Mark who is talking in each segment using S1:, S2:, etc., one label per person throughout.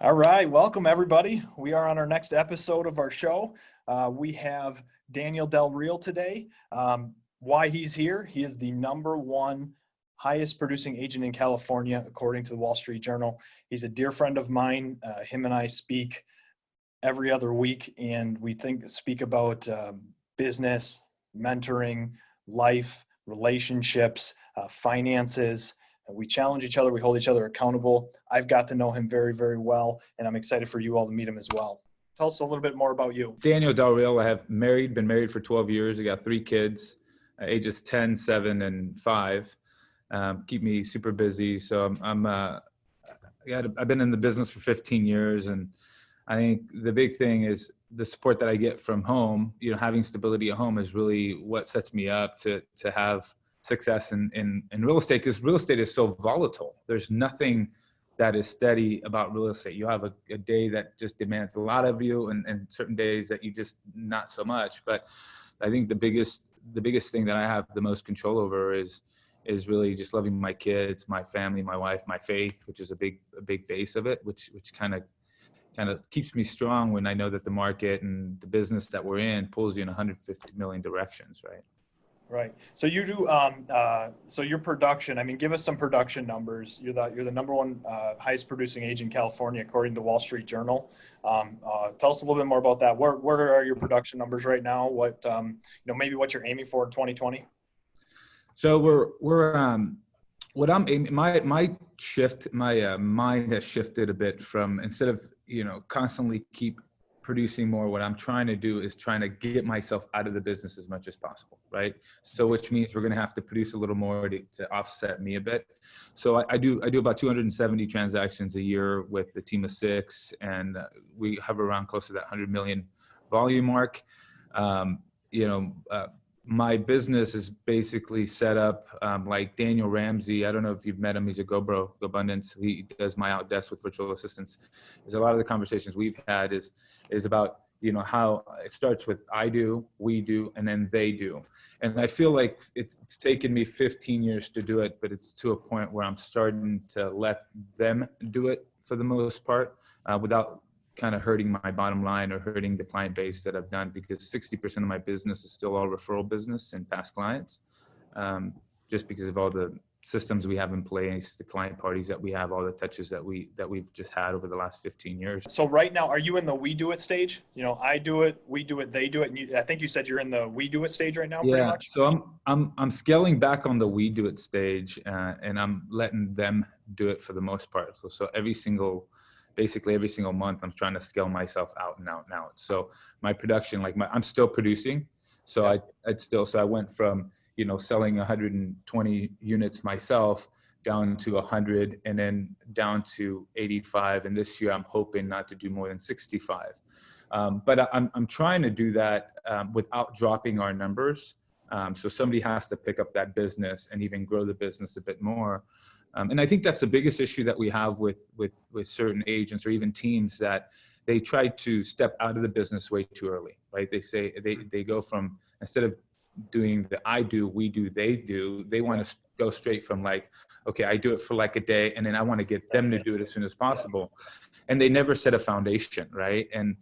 S1: All right, welcome everybody. We are on our next episode of our show. We have Daniel Del Real today. Why he's here? He is the number one highest producing agent in California, according to the Wall Street Journal. He's a dear friend of mine. Him and I speak every other week, and we speak about business, mentoring, life, relationships, finances. We challenge each other. We hold each other accountable. I've got to know him very, very well, and I'm excited for you all to meet him as well. Tell us a little bit more about you.
S2: Daniel Del Real. I have been married for 12 years. I got 3 kids, ages 10, 7, and 5. Keep me super busy. So I've been in the business for 15 years, and I think the big thing is the support that I get from home. Having stability at home is really what sets me up to have success in real estate, because real estate is so volatile. There's nothing that is steady about real estate. You have a day that just demands a lot of you, and certain days that you just not so much. But I think the biggest thing that I have the most control over is really just loving my kids, my family, my wife, my faith, which is a big base of it, which kind of keeps me strong when I know that the market and the business that we're in pulls you in 150 million directions, right?
S1: Right. So you do. So your production. I mean, give us some production numbers. You're the number one highest producing agent in California, according to the Wall Street Journal. Tell us a little bit more about that. Where are your production numbers right now? What maybe what you're aiming for in 2020?
S2: So what I'm aiming. My mind has shifted a bit from, instead of constantly keep producing more, what I'm trying to do is trying to get myself out of the business as much as possible, right? So which means we're going to have to produce a little more to offset me a bit. So I do about 270 transactions a year with a team of 6, and we hover around close to that 100 million volume mark. My business is basically set up like Daniel Ramsey. I don't know if you've met him. He's a GoBro Abundance. He does my outdesk with virtual assistants. There's a lot of the conversations we've had is about how it starts with I do, we do, and then they do. And I feel like it's taken me 15 years to do it, but it's to a point where I'm starting to let them do it for the most part, without kind of hurting my bottom line or hurting the client base that I've done, because 60% of my business is still all referral business and past clients, just because of all the systems we have in place, the client parties that we have, all the touches that we've just had over the last 15 years.
S1: So right now, are you in the we do it stage? I do it, we do it, they do it. And I think you said you're in the we do it stage right now, pretty much.
S2: So I'm scaling back on the we do it stage, and I'm letting them do it for the most part. So basically every single month, I'm trying to scale myself out and out and out. So my production, I'm still producing. So yeah. I went from, selling 120 units myself down to 100, and then down to 85. And this year I'm hoping not to do more than 65. But I'm trying to do that without dropping our numbers. So somebody has to pick up that business and even grow the business a bit more. And I think that's the biggest issue that we have with certain agents or even teams, that they try to step out of the business way too early, right? They say they go from, instead of doing the I do, we do, they do, they want to go straight from okay, I do it for a day, and then I want to get them to do it as soon as possible. And they never set a foundation, right? And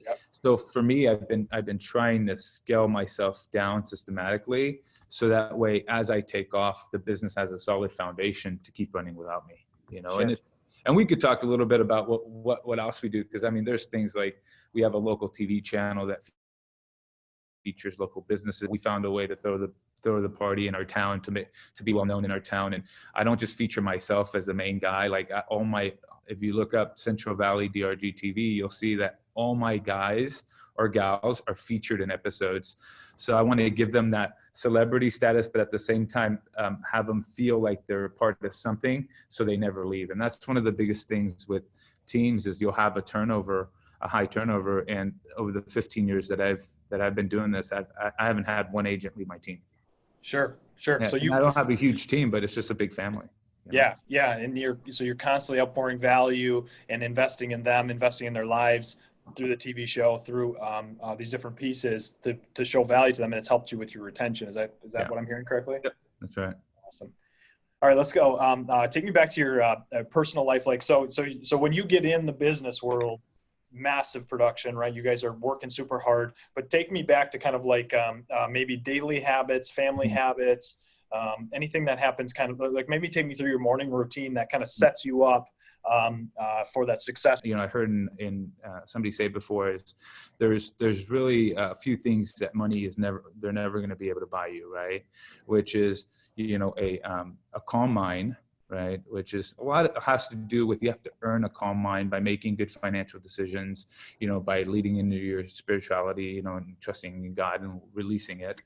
S2: so for me, I've been trying to scale myself down systematically, so that way, as I take off, the business has a solid foundation to keep running without me, Sure. And we could talk a little bit about what else we do, because there's things like we have a local TV channel that features local businesses. We found a way to throw the party in our town to be well known in our town, and I don't just feature myself as the main guy. If you look up Central Valley DRG TV, you'll see that all my guys or gals are featured in episodes. So I want to give them that celebrity status, but at the same time, have them feel like they're a part of something, so they never leave. And that's one of the biggest things with teams, is you'll have a high turnover. And over the 15 years that I've been doing this, I haven't had one agent leave my team.
S1: Sure.
S2: Yeah, so I don't have a huge team, but it's just a big family.
S1: Yeah. And you're constantly outpouring value and investing in them, investing in their lives through the TV show, through these different pieces to show value to them, and it's helped you with your retention. Is that what I'm hearing correctly?
S2: Yep, that's right.
S1: Awesome. All right, let's go. Take me back to your personal life. Like, so when you get in the business world, massive production, right? You guys are working super hard, but take me back to kind of like maybe daily habits, family habits, anything that happens kind of like maybe take me through your morning routine that kind of sets you up for that success.
S2: You know, I heard in somebody say before is there's really a few things that money is they're never going to be able to buy you, right? Which is, you know, a calm mind, right? Which is a lot, it has to do with, you have to earn a calm mind by making good financial decisions, you know, by leading into your spirituality, you know, and trusting in God and releasing it.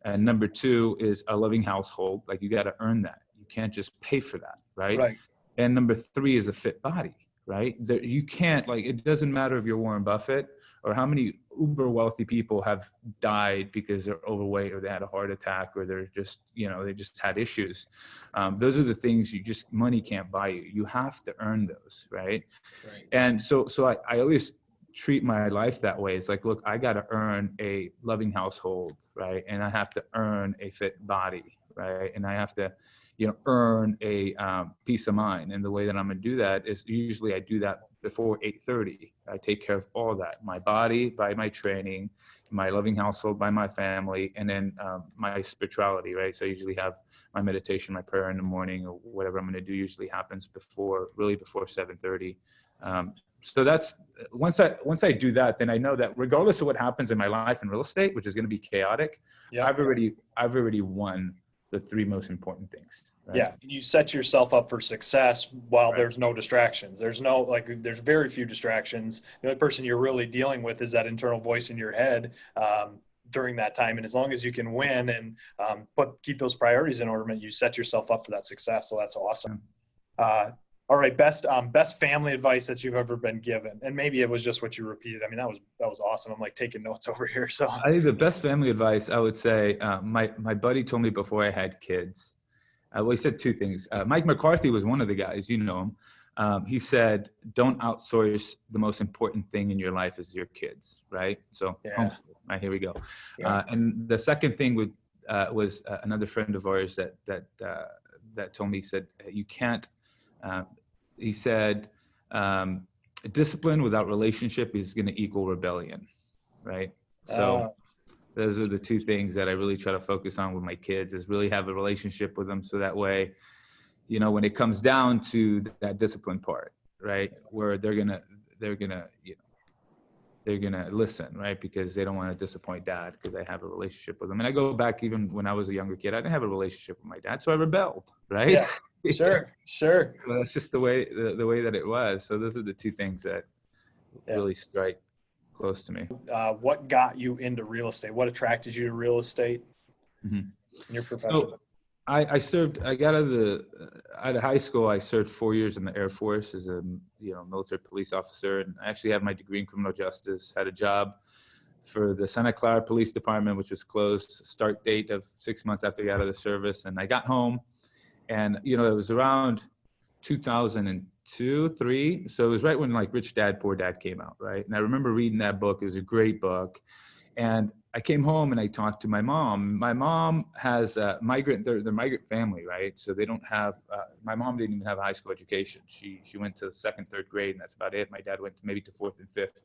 S2: And number two is a loving household. Like, you got to earn that. You can't just pay for that, right?
S1: Right.
S2: And number three is a fit body, right? You can't, like, it doesn't matter if you're Warren Buffett or how many uber wealthy people have died because they're overweight or they had a heart attack or they're just, you know, they just had issues. Those are the things money can't buy you. You have to earn those, right?
S1: Right.
S2: And so I always treat my life that way. It's like, look, I got to earn a loving household, right? And I have to earn a fit body, right? And I have to, you know, earn a peace of mind. And the way that I'm going to do that is usually I do that before 8:30. I take care of all that, my body by my training, my loving household by my family, and then my spirituality, right? So I usually have my meditation, my prayer in the morning, or whatever I'm going to do usually happens before 7:30. So that's, once I do that, then I know that regardless of what happens in my life in real estate, which is going to be chaotic,
S1: Yeah.
S2: I've already won the three most important things. Right?
S1: Yeah. You set yourself up for success while
S2: Right.
S1: there's no distractions. There's very few distractions. The only person you're really dealing with is that internal voice in your head during that time. And as long as you can win and keep those priorities in order, you set yourself up for that success. So that's awesome. All right. Best family advice that you've ever been given. And maybe it was just what you repeated. I mean, that was awesome. I'm like taking notes over here. So
S2: I think the best family advice, I would say, my buddy told me before I had kids. Well, he said two things. Mike McCarthy was one of the guys, you know him. He said, don't outsource the most important thing in your life is your kids, right? So homeschool, right, here we go.
S1: Yeah.
S2: And the second thing was another friend of ours that told me, he said, you can't, he said, discipline without relationship is going to equal rebellion, right? So those are the two things that I really try to focus on with my kids, is really have a relationship with them. So that way, you know, when it comes down to that discipline part, right, where they're gonna listen, right, because they don't want to disappoint dad, because I have a relationship with them. And I go back, even when I was a younger kid, I didn't have a relationship with my dad, so I rebelled, right?
S1: Yeah. Sure.
S2: Well, that's just the way that it was. So those are the two things that really strike close to me.
S1: What got you into real estate? What attracted you to real estate in your profession?
S2: So I got out of high school. I served 4 years in the Air Force as a military police officer, and I actually have my degree in criminal justice. Had a job for the Santa Clara Police Department, which was closed. Start date of 6 months after I got out of the service, and I got home, and it was around 2002, 3. So it was right when like Rich Dad, Poor Dad came out, right? And I remember reading that book. It was a great book. And I came home and I talked to my mom. My mom has they're migrant family, right? So they don't have, my mom didn't even have a high school education. She went to 2nd, 3rd grade, and that's about it. My dad went maybe to 4th and 5th.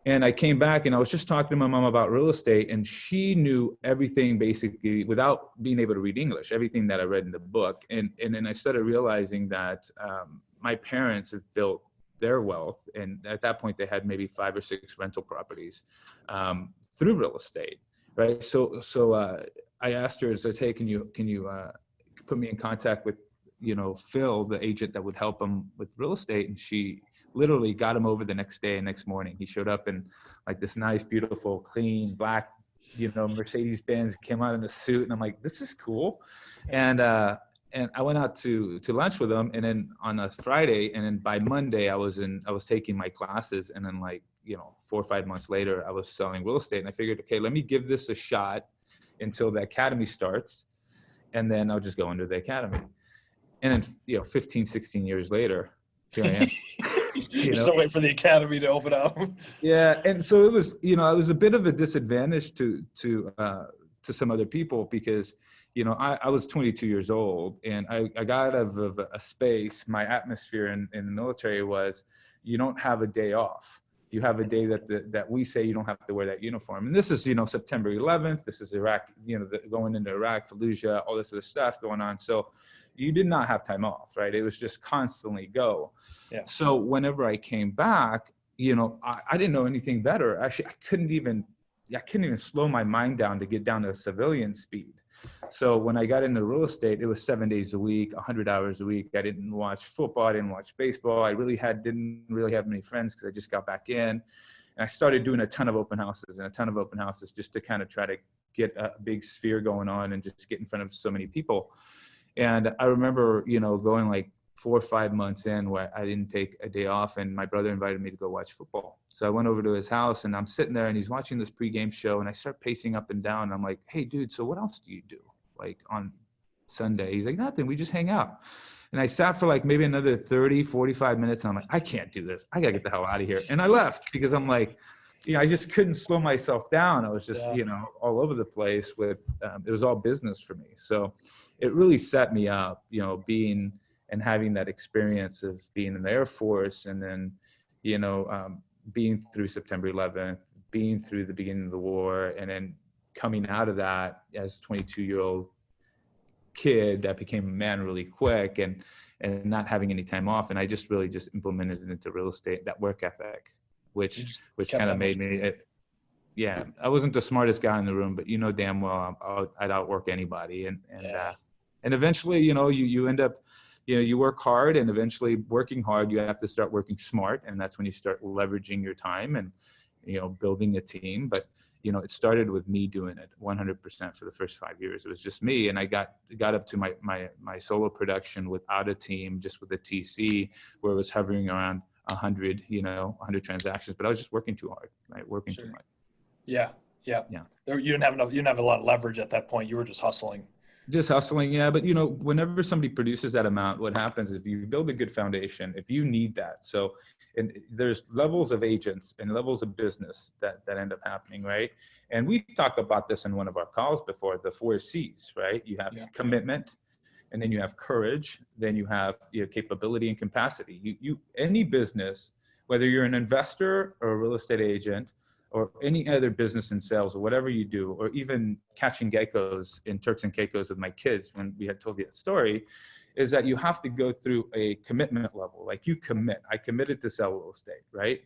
S2: And I came back and I was just talking to my mom about real estate, and she knew everything basically without being able to read English, everything that I read in the book. And then I started realizing that my parents have built their wealth, and at that point they had maybe 5 or 6 rental properties through real estate, right? So I asked her, I says, hey, can you put me in contact with Phil, the agent that would help him with real estate? And she literally got him over the next morning. He showed up in like this nice, beautiful, clean black, Mercedes Benz, came out in a suit, and I'm like, this is cool. And I went out to lunch with him, and then on a Friday, and then by Monday I was taking my classes, and then 4 or 5 months later I was selling real estate. And I figured, okay, let me give this a shot until the academy starts, and then I'll just go into the academy. And then 15, 16 years later, here I am.
S1: You're still waiting for the academy to open up.
S2: Yeah, and so it was, it was a bit of a disadvantage to some other people, because I was 22 years old, and I got out of a space. My atmosphere in the military was, you don't have a day off. You have a day that we say you don't have to wear that uniform. And this is, September 11th. This is Iraq, going into Iraq, Fallujah, all this other stuff going on. So you did not have time off, right? It was just constantly go.
S1: Yeah.
S2: So whenever I came back, I didn't know anything better. Actually, I couldn't even slow my mind down to get down to civilian speed. So when I got into real estate, it was 7 days a week, 100 hours a week. I didn't watch football. I didn't watch baseball. I didn't really have many friends because I just got back in. And I started doing a ton of open houses just to kind of try to get a big sphere going on and just get in front of so many people. And I remember, going like 4 or 5 months in where I didn't take a day off, and my brother invited me to go watch football. So I went over to his house, and I'm sitting there and he's watching this pregame show, and I start pacing up and down. And I'm like, hey dude, so what else do you do like on Sunday? He's like, nothing, we just hang out. And I sat for like maybe another 30, 45 minutes. And I'm like, I can't do this. I gotta get the hell out of here. And I left because I'm like, I just couldn't slow myself down. I was just, all over the place with, it was all business for me. So it really set me up, being and having that experience of being in the Air Force, and then, being through September 11th, being through the beginning of the war, and then coming out of that as a 22-year-old kid that became a man really quick, and not having any time off. And I just really just implemented it into real estate, that work ethic, which kind of made me, I wasn't the smartest guy in the room, but damn well I'd outwork anybody. And eventually, you end up, you work hard, and eventually working hard, you have to start working smart. And that's when you start leveraging your time and, building a team. But, it started with me doing it 100% for the first 5 years. It was just me. And I got up to my solo production without a team, just with a TC, where it was hovering around 100 transactions, but I was just working too hard, right? Working too much.
S1: Yeah. You didn't have a lot of leverage at that point. You were just hustling.
S2: Yeah. But, whenever somebody produces that amount, what happens is if you build a good foundation, if you need that. So, and there's levels of agents and levels of business that end up happening, right? And we've talked about this in one of our calls before, the 4 C's, right? You have commitment, and then you have courage, then you have capability and capacity. Any business, whether you're an investor or a real estate agent, or any other business in sales, or whatever you do, or even catching geckos in Turks and Caicos with my kids when we had told you that story, is that you have to go through a commitment level. Like, you commit. I committed to sell real estate, right?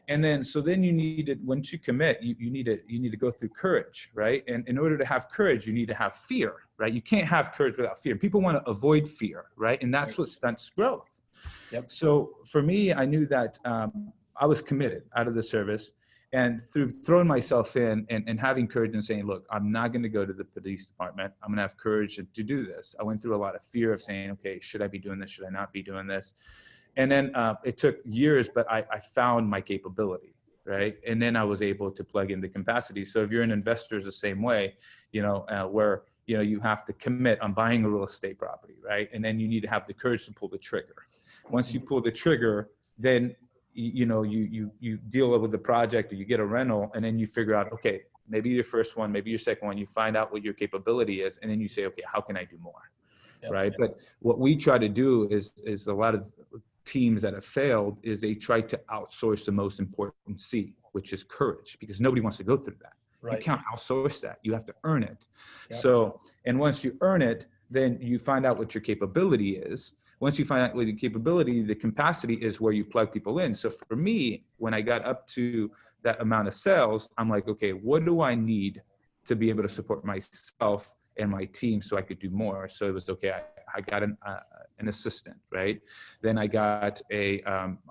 S2: And then, so then you need to, once you commit, you need to go through courage, right? And in order to have courage, you need to have fear, right? You can't have courage without fear. People want to avoid fear, right? And that's what stunts growth.
S1: Yep.
S2: So for me, I knew that I was committed out of the service. And through throwing myself in and having courage and saying, look, I'm not going to go to the police department. I'm going to have courage to do this. I went through a lot of fear of saying, okay, should I be doing this? Should I not be doing this? And then it took years, but I found my capability, right? And then I was able to plug in the capacity. So if you're an investor, it's the same way, where, you have to commit on buying a real estate property, right? And then you need to have the courage to pull the trigger. Once you pull the trigger, then you deal with the project, or you get a rental, and then you figure out, okay, maybe your first one, maybe your second one, you find out what your capability is, and then you say, okay, how can I do more? Yep. Right. But what we try to do is a lot of teams that have failed is they try to outsource the most important C, which is courage, because nobody wants to go through that. Right. You can't outsource that. You have to earn it. Yep. So, and once you earn it, then you find out what your capability is. Once you find out what the capability, the capacity is where you plug people in. So for me, when I got up to that amount of sales, I'm like, okay, what do I need to be able to support myself and my team so I could do more? So it was, okay, I got an assistant, right? Then I got a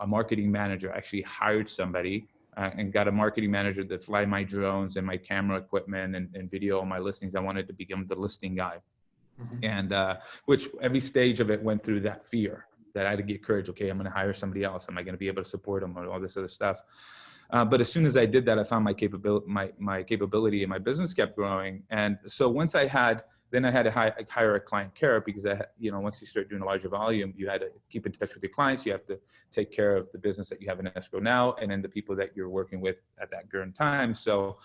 S2: marketing manager. I actually hired somebody and got a marketing manager that fly my drones and my camera equipment and video all my listings. I wanted to become the listing guy. Mm-hmm. And which every stage of it went through that fear that I had to get courage. Okay, I'm going to hire somebody else. Am I going to be able to support them, or all this other stuff? But as soon as I did that, I found my capability, and my business kept growing. And so once I had to hire a client care, because once you start doing a larger volume, you had to keep in touch with your clients. You have to take care of the business that you have in escrow now, and then the people that you're working with at that current time. So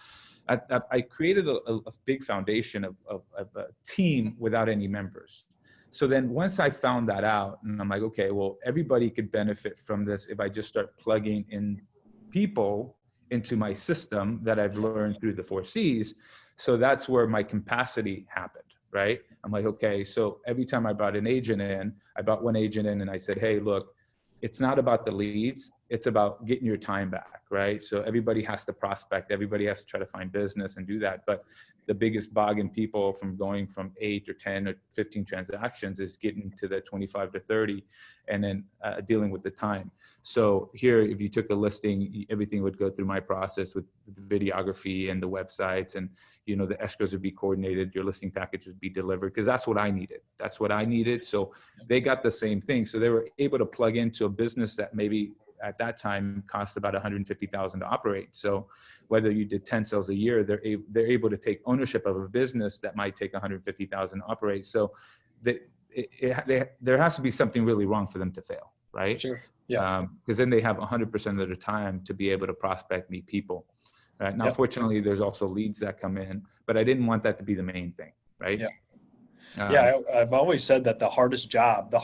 S2: I created a big foundation of a team without any members. So then once I found that out, and I'm like, okay, well, everybody could benefit from this if I just start plugging in people into my system that I've learned through the 4Cs. So that's where my capacity happened, right? I'm like, okay, so every time I brought an agent in, I brought one agent in and I said, hey, look, it's not about the leads, it's about getting your time back, right? So everybody has to prospect, everybody has to try to find business and do that. But the biggest bog in people from going from 8 or 10 or 15 transactions is getting to the 25 to 30 and then dealing with the time. So here, if you took a listing, everything would go through my process with the videography and the websites, and the escrows would be coordinated, your listing package would be delivered, because that's what I needed. That's what I needed. So they got the same thing. So they were able to plug into a business that maybe at that time cost about $150,000 to operate. So whether you did 10 sales a year, they're able to take ownership of a business that might take $150,000 to operate. So there has to be something really wrong for them to fail, right?
S1: Sure. Yeah.
S2: Because then they have 100% of their time to be able to prospect, meet people. Right now,
S1: Yep.
S2: Fortunately, there's also leads that come in, but I didn't want that to be the main thing, right?
S1: Yeah. I've always said that the hardest job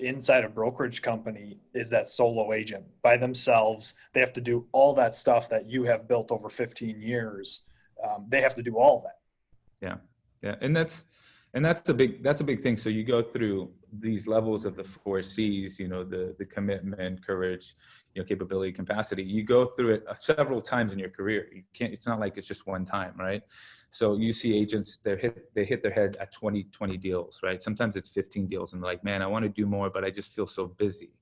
S1: inside a brokerage company is that solo agent by themselves. They have to do all that stuff that you have built over 15 years. They have to do all that.
S2: Yeah. And that's a big thing. So you go through these levels of the 4Cs, the commitment, courage, capability, capacity. You go through it several times in your career. It's not like it's just one time, right? So you see agents, they hit their head at 20 deals, right? Sometimes it's 15 deals and they're like, man, I want to do more, but I just feel so busy.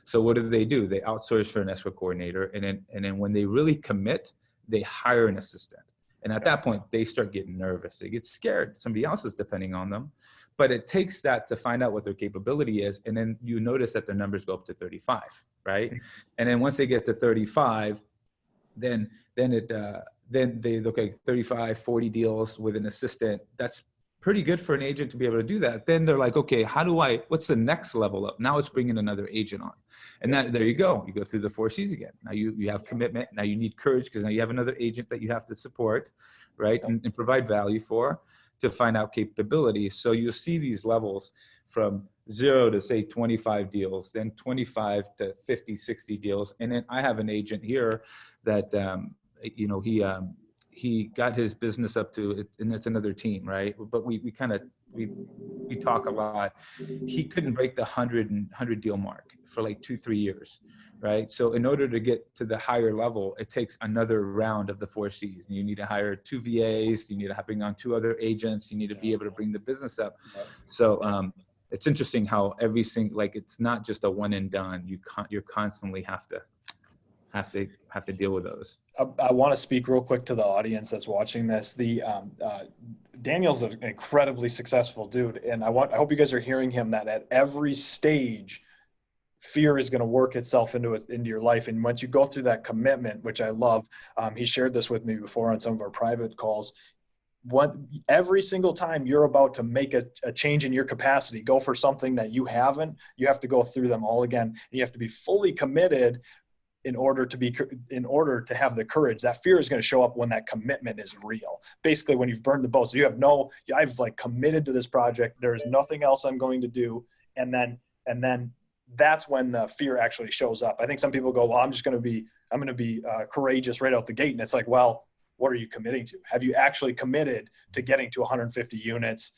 S2: So what do? They outsource for an escrow coordinator. And then when they really commit, they hire an assistant. And at that point, they start getting nervous. They get scared. Somebody else is depending on them. But it takes that to find out what their capability is. And then you notice that their numbers go up to 35, right? And then once they get to 35, then they look at 35, 40 deals with an assistant. That's pretty good for an agent to be able to do that. Then they're like, okay, what's the next level up? Now it's bringing another agent on. And there you go. You go through the 4Cs again. Now you have commitment. Now you need courage, because now you have another agent that you have to support, right? And provide value for, to find out capabilities. So you'll see these levels from 0 to say 25 deals, then 25 to 50, 60 deals. And then I have an agent here that, he got his business up to it, and it's another team, right? But we talk a lot. He couldn't break the 100 deal mark for like 2-3 years, right? So in order to get to the higher level, it takes another round of the 4Cs. And you need to hire 2 VAs. You need to bring on 2 other agents. You need to be able to bring the business up. So it's interesting how it's not just a one and done. You constantly have to deal with those.
S1: I want to speak real quick to the audience that's watching this. Daniel's an incredibly successful dude, and I hope you guys are hearing him, that at every stage, fear is going to work itself into your life. And once you go through that commitment, which I love, he shared this with me before on some of our private calls. Every single time you're about to make a change in your capacity, go for something that you haven't, you have to go through them all again. And you have to be fully committed in order to have the courage. That fear is going to show up when that commitment is real. Basically, when you've burned the boat. So I've committed to this project. There is nothing else I'm going to do. And then that's when the fear actually shows up. I think some people go, well, I'm going to be courageous right out the gate. And it's like, well, what are you committing to? Have you actually committed to getting to 150 units?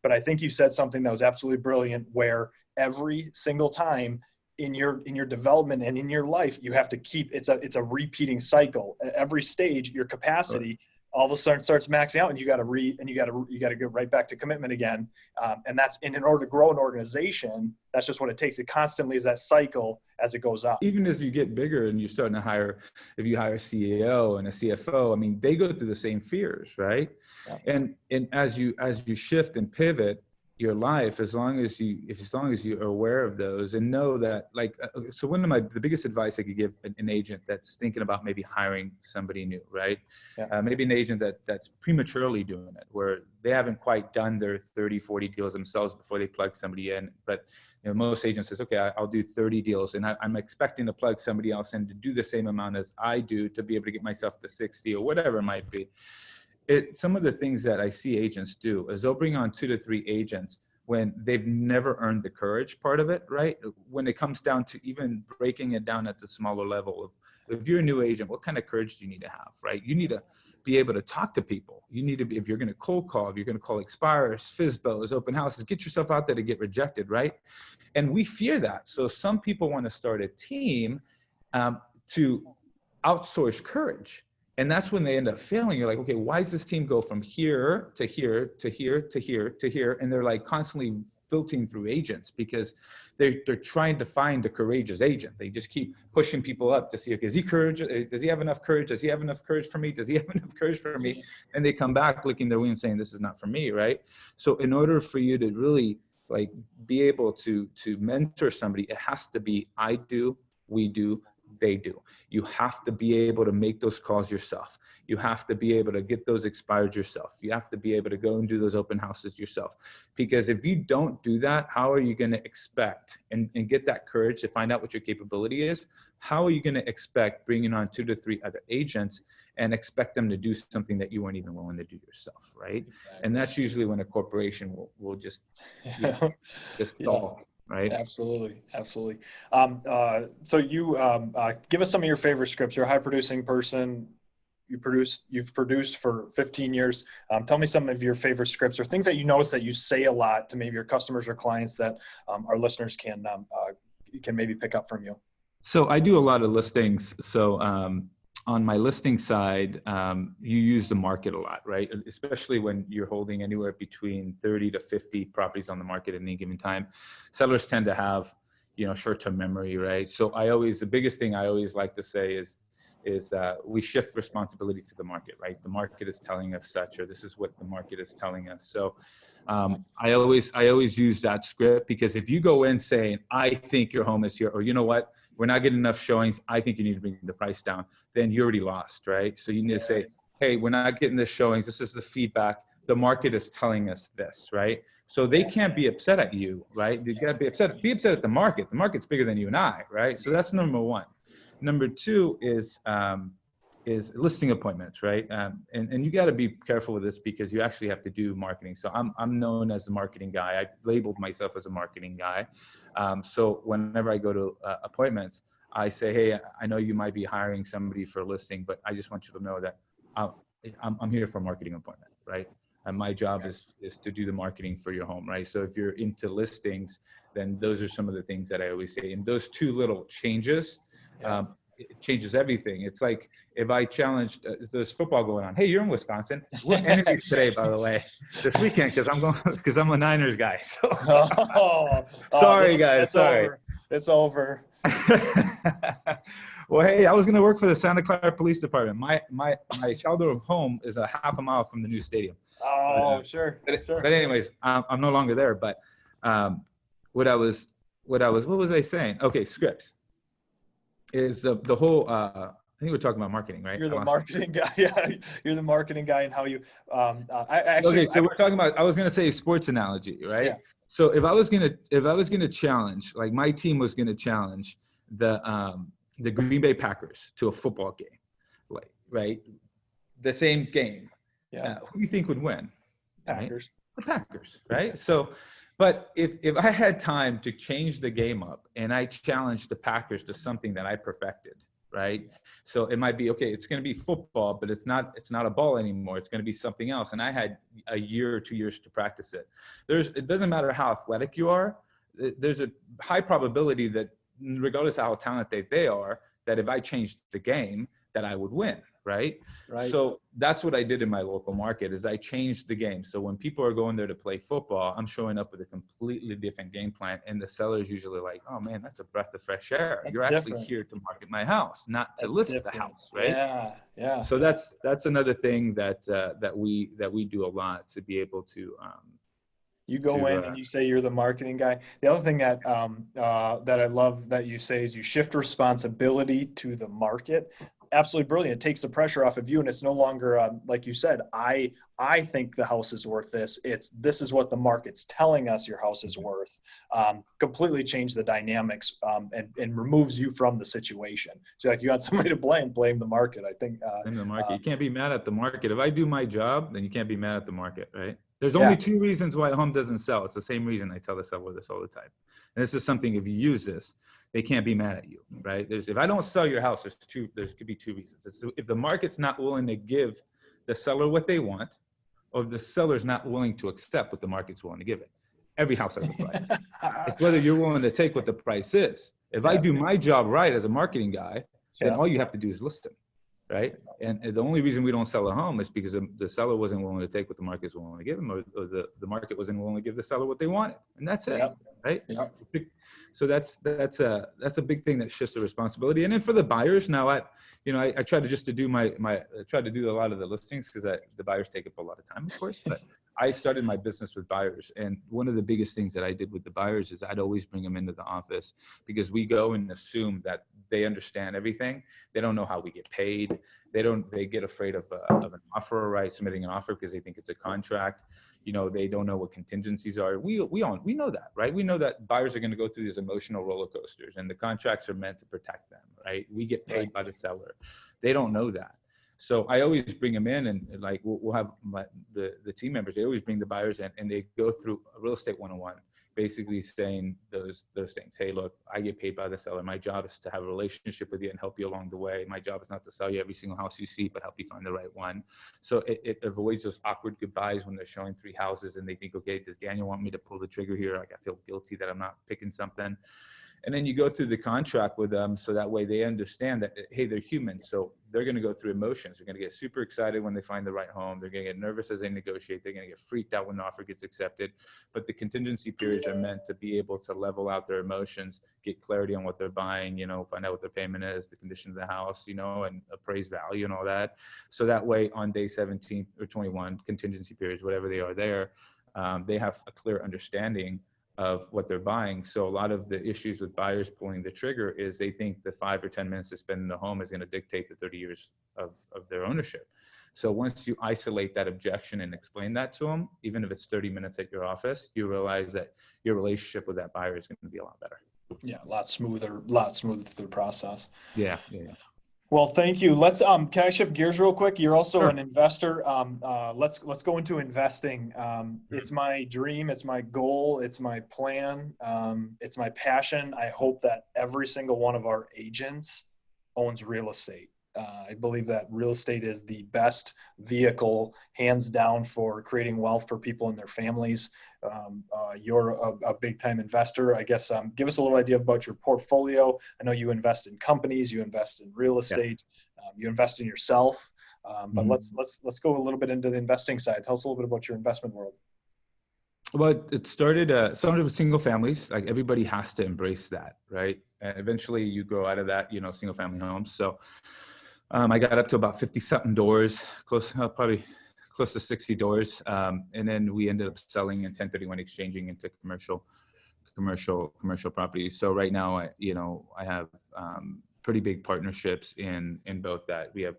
S1: But I think you said something that was absolutely brilliant, where every single time in your development and in your life, you have to keep, it's a repeating cycle. At every stage, your capacity all of a sudden starts maxing out, and you got to go right back to commitment again. And that's in order to grow an organization, that's just what it takes. It constantly is that cycle as it goes up.
S2: Even as you get bigger and you're starting to hire, if you hire a CEO and a CFO, I mean, they go through the same fears, right? Yeah. And as you shift and pivot, your life, as long as you are aware of those and know that, like, so the biggest advice I could give an agent that's thinking about maybe hiring somebody new, right?
S1: Yeah.
S2: Maybe an agent that's prematurely doing it, where they haven't quite done their 30, 40 deals themselves before they plug somebody in. But most agents says, okay, I'll do 30 deals, and I'm expecting to plug somebody else in to do the same amount as I do to be able to get myself to 60 or whatever it might be. Some of the things that I see agents do is they'll bring on 2 to 3 agents when they've never earned the courage part of it, right? When it comes down to even breaking it down at the smaller level of, if you're a new agent, what kind of courage do you need to have, right? You need to be able to talk to people. You need to be, if you're going to cold call, if you're going to call expirers, FSBOs, open houses, get yourself out there to get rejected, right? And we fear that. So some people want to start a team to outsource courage. And that's when they end up failing. You're like, okay, why does this team go from here to here to here to here to here? And they're like constantly filtering through agents because they're trying to find a courageous agent. They just keep pushing people up to see, okay, is he courageous? Does he have enough courage? Does he have enough courage for me? Does he have enough courage for me? And they come back licking their wounds saying, this is not for me, right? So in order for you to really like be able to mentor somebody, it has to be I do, we do, they do. You have to be able to make those calls yourself. You have to be able to get those expired yourself. You have to be able to go and do those open houses yourself. Because if you don't do that, how are you going to expect and get that courage to find out what your capability is? How are you going to expect bringing on 2 to 3 other agents and expect them to do something that you weren't even willing to do yourself, right? Exactly. And that's usually when a corporation will just stall. Right.
S1: Absolutely. Absolutely. So you give us some of your favorite scripts. You're a high producing person. You've produced for 15 years. Tell me some of your favorite scripts or things that you notice that you say a lot to maybe your customers or clients that our listeners can maybe pick up from you.
S2: So I do a lot of listings. So on my listing side, you use the market a lot, right? Especially when you're holding anywhere between 30 to 50 properties on the market at any given time. Sellers tend to have, short-term memory, right? So the biggest thing I always like to say is we shift responsibility to the market, right? The market is telling us such, or this is what the market is telling us. So I always use that script, because if you go in saying, I think your home is here, or you know what, we're not getting enough showings, I think you need to bring the price down, then you already lost, right? So you need to say, hey, we're not getting the showings. This is the feedback. The market is telling us this, right? So they can't be upset at you, right? You got to be upset at the market. The market's bigger than you and I, right? So that's number one. Number two is listing appointments, right? And you got to be careful with this, because you actually have to do marketing. So I'm known as a marketing guy. I labeled myself as a marketing guy. So whenever I go to appointments, I say, hey, I know you might be hiring somebody for a listing, but I just want you to know that I'm here for a marketing appointment, right? And my job is to do the marketing for your home, right? So if you're into listings, then those are some of the things that I always say. And those two little changes, it changes everything. It's like if I challenged, there's football going on. Hey, you're in Wisconsin. What interviews today, by the way, this weekend? Because I'm a Niners guy. So sorry, guys. Sorry.
S1: It's over.
S2: Well, hey, I was going to work for the Santa Clara Police Department. My childhood home is a half a mile from the new stadium.
S1: Oh, sure.
S2: But anyways, I'm no longer there. But what was I saying? Okay, scripts is the whole. I think we're talking about marketing, right?
S1: You're the marketing guy. Yeah, you're the marketing guy, and how you.
S2: We're talking about. I was going to say sports analogy, right? Yeah. So if I was gonna challenge, like my team was gonna challenge the Green Bay Packers to a football game, right? The same game.
S1: Yeah.
S2: Who do you think would win?
S1: Packers.
S2: Right? The Packers, right? So, but if I had time to change the game up and I challenged the Packers to something that I perfected, right? So it might be, okay, it's going to be football, but it's not a ball anymore. It's going to be something else. And I had a year or 2 years to practice it. It doesn't matter how athletic you are. There's a high probability that regardless of how talented they are, that if I changed the game, that I would win, right? So that's what I did in my local market is I changed the game. So when people are going there to play football, I'm showing up with a completely different game plan. And the seller's usually like, oh man, that's a breath of fresh air. You're actually here to market my house, not to list the house, right?
S1: Yeah.
S2: So that's another thing that we do a lot to be able to
S1: You go
S2: to
S1: in and you say you're the marketing guy. The other thing that that I love that you say is you shift responsibility to the market. Absolutely brilliant. It takes the pressure off of you, and it's no longer like you said. I think the house is worth this. This is what the market's telling us your house is worth. Completely change the dynamics and removes you from the situation. So like you got somebody to blame the market. I think.
S2: blame the market. You can't be mad at the market. If I do my job, then you can't be mad at the market, right? There's
S1: Yeah.
S2: only two reasons why a home doesn't sell. It's the same reason I tell the seller this all the time. And this is something, if you use this, they can't be mad at you, right? If I don't sell your house, there could be two reasons. It's if the market's not willing to give the seller what they want, or if the seller's not willing to accept what the market's willing to give it. Every house has a price. It's whether you're willing to take what the price is. If I do my job right as a marketing guy, then all you have to do is list it. Right. And the only reason we don't sell a home is because the seller wasn't willing to take what the market was willing to give them, or the market wasn't willing to give the seller what they wanted. And that's it.
S1: Yep.
S2: Right.
S1: Yep.
S2: So that's a big thing that shifts the responsibility. And then for the buyers now, I try to just to do I try to do a lot of the listings because the buyers take up a lot of time, of course, but I started my business with buyers. And one of the biggest things that I did with the buyers is I'd always bring them into the office because we go and assume that they understand everything. They don't know how we get paid. They get afraid of an offer, right? Submitting an offer because they think it's a contract. They don't know what contingencies are. We know that, right? We know that buyers are going to go through these emotional roller coasters and the contracts are meant to protect them, right? We get paid by the seller. They don't know that. So I always bring them in and like we'll have the team members, they always bring the buyers in and they go through a real estate 101, basically saying those things. Hey, look, I get paid by the seller. My job is to have a relationship with you and help you along the way. My job is not to sell you every single house you see, but help you find the right one. So it avoids those awkward goodbyes when they're showing 3 houses and they think, okay, does Daniel want me to pull the trigger here? Like I feel guilty that I'm not picking something. And then you go through the contract with them so that way they understand that, hey, they're human. So they're going to go through emotions. They're going to get super excited when they find the right home. They're going to get nervous as they negotiate. They're going to get freaked out when the offer gets accepted. But the contingency periods are meant to be able to level out their emotions, get clarity on what they're buying, find out what their payment is, the condition of the house, and appraised value and all that. So that way on day 17 or 21, contingency periods, whatever they are there, they have a clear understanding of what they're buying. So a lot of the issues with buyers pulling the trigger is they think the 5 or 10 minutes they spend in the home is going to dictate the 30 years of their ownership. So once you isolate that objection and explain that to them, even if it's 30 minutes at your office, you realize that your relationship with that buyer is going to be a lot better.
S1: Yeah, a lot smoother through the process.
S2: Yeah.
S1: Well, thank you. Let's can I shift gears real quick? You're also
S2: Sure.
S1: an investor. Let's go into investing. It's my dream, it's my goal, it's my plan, it's my passion. I hope that every single one of our agents owns real estate. I believe that real estate is the best vehicle, hands down, for creating wealth for people and their families. You're a big time investor. I guess give us a little idea about your portfolio. I know you invest in companies, you invest in real estate, you invest in yourself. But let's go a little bit into the investing side. Tell us a little bit about your investment world.
S2: Well, it started with single families. Like everybody has to embrace that, right? And eventually you grow out of that, single family homes. So I got up to about 50 something doors, probably close to 60 doors. And then we ended up selling and 1031 exchanging into commercial properties. So right now, I have pretty big partnerships in both that. We have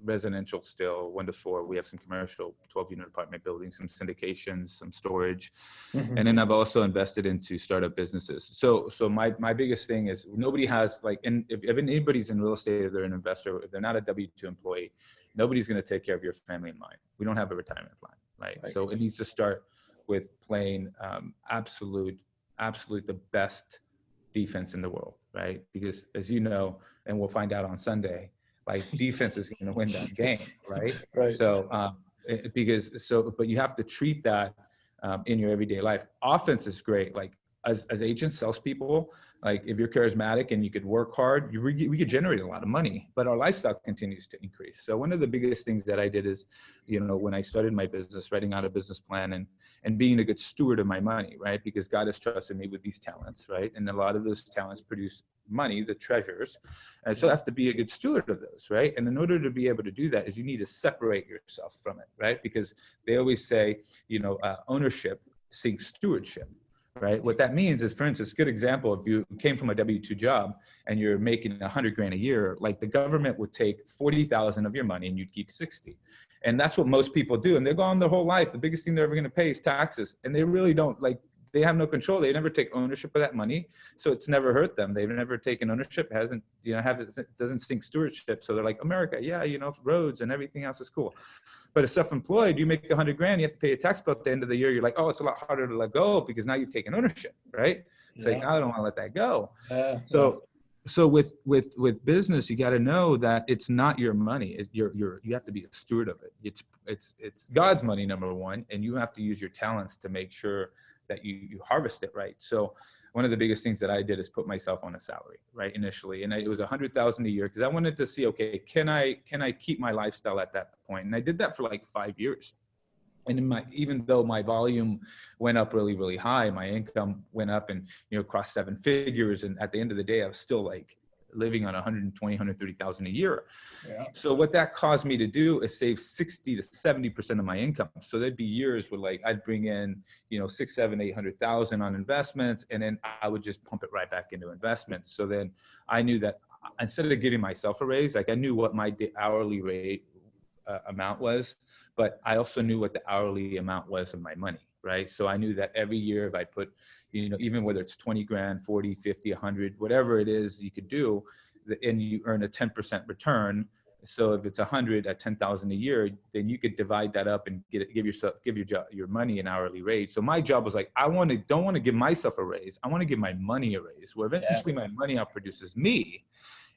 S2: residential still 1 to 4. We have some commercial 12-unit apartment buildings, some syndications, some storage.
S1: Mm-hmm.
S2: And then I've also invested into startup businesses. So my biggest thing is nobody has and if anybody's in real estate, if they're an investor, if they're not a W-2 employee, nobody's going to take care of your family in mind. We don't have a retirement plan, right? So it needs to start with playing absolute the best defense in the world, right? Because as you know, and we'll find out on Sunday, like defense is going to win that game, right?
S1: Right.
S2: So, but you have to treat that in your everyday life. Offense is great. Like as agents, salespeople, like if you're charismatic and you could work hard, we could generate a lot of money, but our lifestyle continues to increase. So one of the biggest things that I did is, when I started my business, writing out a business plan and being a good steward of my money, right? Because God has trusted me with these talents, right? And a lot of those talents produce money, the treasures. And so I have to be a good steward of those, right? And in order to be able to do that is you need to separate yourself from it, right? Because they always say, ownership seek stewardship, right? What that means is, for instance, good example, if you came from a W-2 job and you're making 100 grand a year, like the government would take 40,000 of your money and you'd keep 60. And that's what most people do. And they're gone their whole life. The biggest thing they're ever going to pay is taxes. And they really don't, like, they have no control. They never take ownership of that money. So it's never hurt them. They've never taken ownership, hasn't, doesn't sink stewardship. So they're like, America, yeah, roads and everything else is cool. But as self-employed, you make 100 grand, you have to pay a tax bill at the end of the year. You're like, oh, it's a lot harder to let go because now you've taken ownership, right? It's like, I don't want to let that go. So with business, you got to know that it's not your money. You have to be a steward of it. It's God's money, number one, and you have to use your talents to make sure that you harvest it right. So one of the biggest things that I did is put myself on a salary, right, initially, and it was $100,000 a year because I wanted to see, okay, can I keep my lifestyle at that point? And I did that for like 5 years. And even though my volume went up really, really high, my income went up and, crossed 7 figures. And at the end of the day, I was still like living on 120, 130,000 a year. Yeah. So what that caused me to do is save 60 to 70% of my income. So there'd be years where like I'd bring in, 6, 7, 800,000 on investments, and then I would just pump it right back into investments. So then I knew that instead of giving myself a raise, like I knew what my hourly rate amount was, but I also knew what the hourly amount was of my money, right? So I knew that every year if I put, even whether it's 20 grand, 40, 50, 100, whatever it is you could do, and you earn a 10% return. So if it's 100 at 10,000 a year, then you could divide that up and give your money an hourly raise. So my job was like, don't want to give myself a raise. I want to give my money a raise, where eventually my money outproduces me,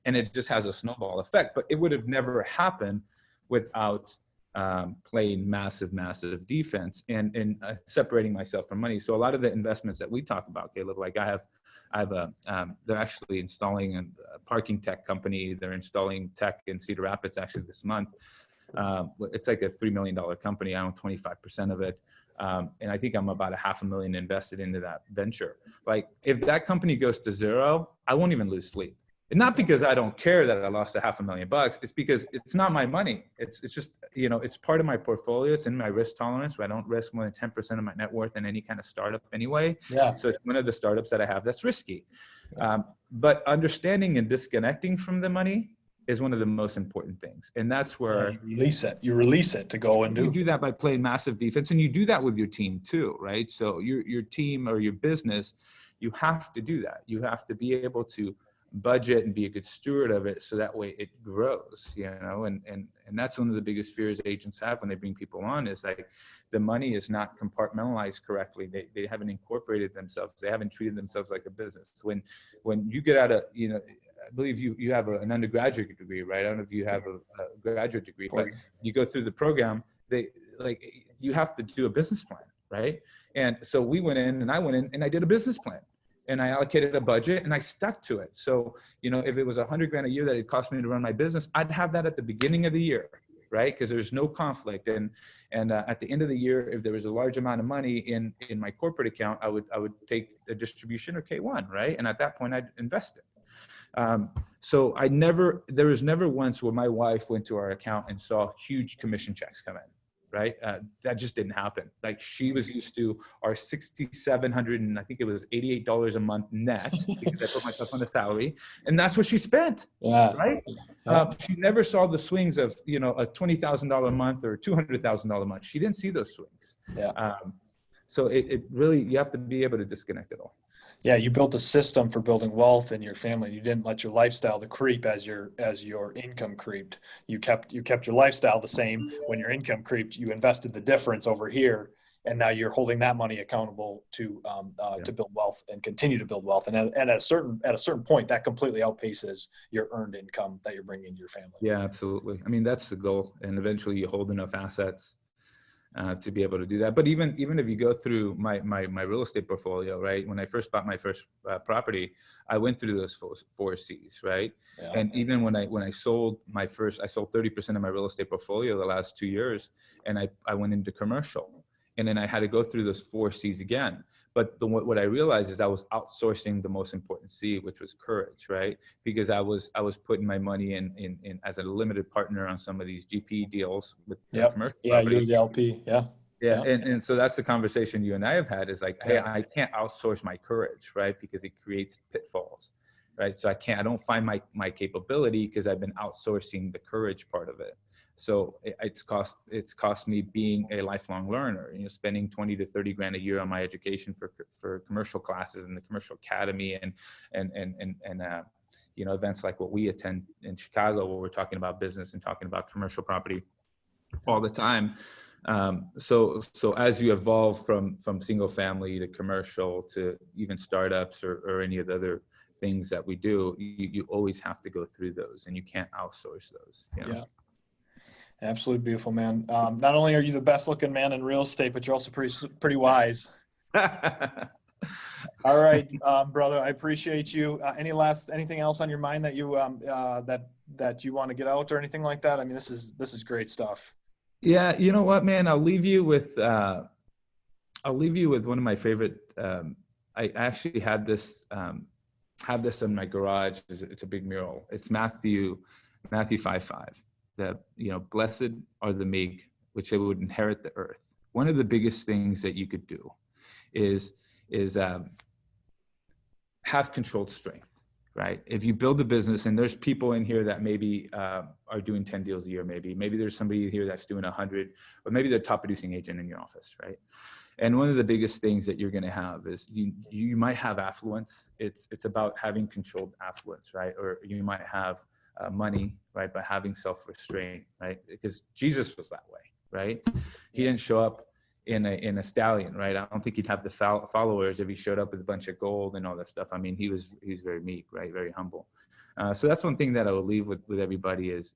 S2: and it just has a snowball effect. But it would have never happened without playing massive defense and separating myself from money. So a lot of the investments that we talk about, Caleb, like I have they're actually installing a parking tech company. They're installing tech in Cedar Rapids actually this month. It's like a $3 million company. I own 25% of it. And I think I'm about $500,000 invested into that venture. Like if that company goes to zero, I won't even lose sleep. And not because I don't care that I lost $500,000. It's because it's not my money. It's just, it's part of my portfolio. It's in my risk tolerance, where I don't risk more than 10% of my net worth in any kind of startup anyway. Yeah. So it's one of the startups that I have that's risky. But understanding and disconnecting from the money is one of the most important things. And that's where
S1: you release it to go and do.
S2: You do that by playing massive defense, and you do that with your team too, right? So your team or your business, you have to do that. You have to be able to budget and be a good steward of it, so that way it grows, and that's one of the biggest fears agents have when they bring people on, is like the money is not compartmentalized correctly. They haven't incorporated themselves. They haven't treated themselves like a business. When you get out of, I believe you have an undergraduate degree, right? I don't know if you have a graduate degree, but you go through the program, you have to do a business plan, right? And so I went in and I did a business plan. And I allocated a budget and I stuck to it. So, if it was 100 grand a year that it cost me to run my business, I'd have that at the beginning of the year, right? Because there's no conflict. And at the end of the year, if there was a large amount of money in my corporate account, I would take a distribution or K1, right? And at that point, I'd invest it. So there was never once where my wife went to our account and saw huge commission checks come in. Right? That just didn't happen. Like she was used to our $6,700 and I think it was $88 a month net because I put myself on a salary, and that's what she spent. Yeah. Right? Yeah. She never saw the swings of, a $20,000 a month or $200,000 a month. She didn't see those swings. Yeah. So it really, you have to be able to disconnect it all.
S1: Yeah, you built a system for building wealth in your family. You didn't let your lifestyle creep as your income creeped. You kept your lifestyle the same. When your income creeped, you invested the difference over here, and now you're holding that money accountable to build wealth and continue to build wealth. And at a certain point, that completely outpaces your earned income that you're bringing into your family.
S2: Yeah, absolutely. I mean, that's the goal, and eventually you hold enough assets to be able to do that. But even if you go through my real estate portfolio, right? When I first bought my first property, I went through those four C's, right? Yeah. And even when I sold I sold 30% of my real estate portfolio the last 2 years, and I went into commercial, and then I had to go through those four C's again. But what I realized is I was outsourcing the most important C, which was courage, right? Because I was putting my money in as a limited partner on some of these GP deals with commercial property.
S1: You're the LP, yeah.
S2: Yeah,
S1: Yeah.
S2: and so that's the conversation you and I have had is like, hey,
S1: Yeah.
S2: I can't outsource my courage, right? Because it creates pitfalls, right? So I don't find my capability because I've been outsourcing the courage part of it. So it's cost me being a lifelong learner, spending 20 to 30 grand a year on my education for commercial classes in the commercial academy and events like what we attend in Chicago, where we're talking about business and talking about commercial property all the time. So as you evolve from single family to commercial to even startups or any of the other things that we do, you always have to go through those, and you can't outsource those.
S1: Yeah. Absolutely beautiful, man. Not only are you the best looking man in real estate, but you're also pretty wise. All right, brother, I appreciate you. Anything else on your mind that you that you want to get out or anything like that? I mean, this is great stuff.
S2: Yeah, you know what, man? I'll leave you with one of my favorite. I actually had this have this in my garage. It's a big mural. It's Matthew 5:5. That blessed are the meek, which they would inherit the earth. One of the biggest things that you could do is have controlled strength. Right? If you build a business, and there's people in here that maybe are doing 10 deals a year, maybe there's somebody here that's doing 100, or maybe they're top producing agent in your office, right? And one of the biggest things that you're going to have is you might have affluence. It's about having controlled affluence, right? Or you might have money, right? But having self-restraint, right? Because Jesus was that way, right? He didn't show up in a stallion, right? I don't think he'd have the followers if he showed up with a bunch of gold and all that stuff. I mean, he was very meek, right? Very humble. So that's one thing that I will leave with everybody is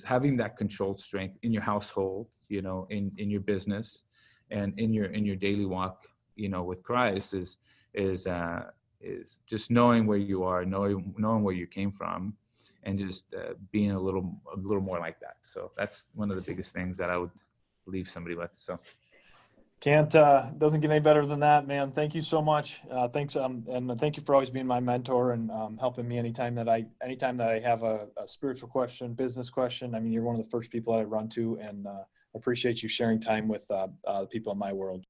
S2: having that controlled strength in your household, in your business, and in your daily walk, with Christ is just knowing where you are, knowing where you came from, and just being a little more like that. So that's one of the biggest things that I would leave somebody with. So
S1: doesn't get any better than that, man. Thank you so much. Thanks. And thank you for always being my mentor and helping me anytime that I have a spiritual question, business question. I mean, you're one of the first people that I run to, and appreciate you sharing time with the people in my world.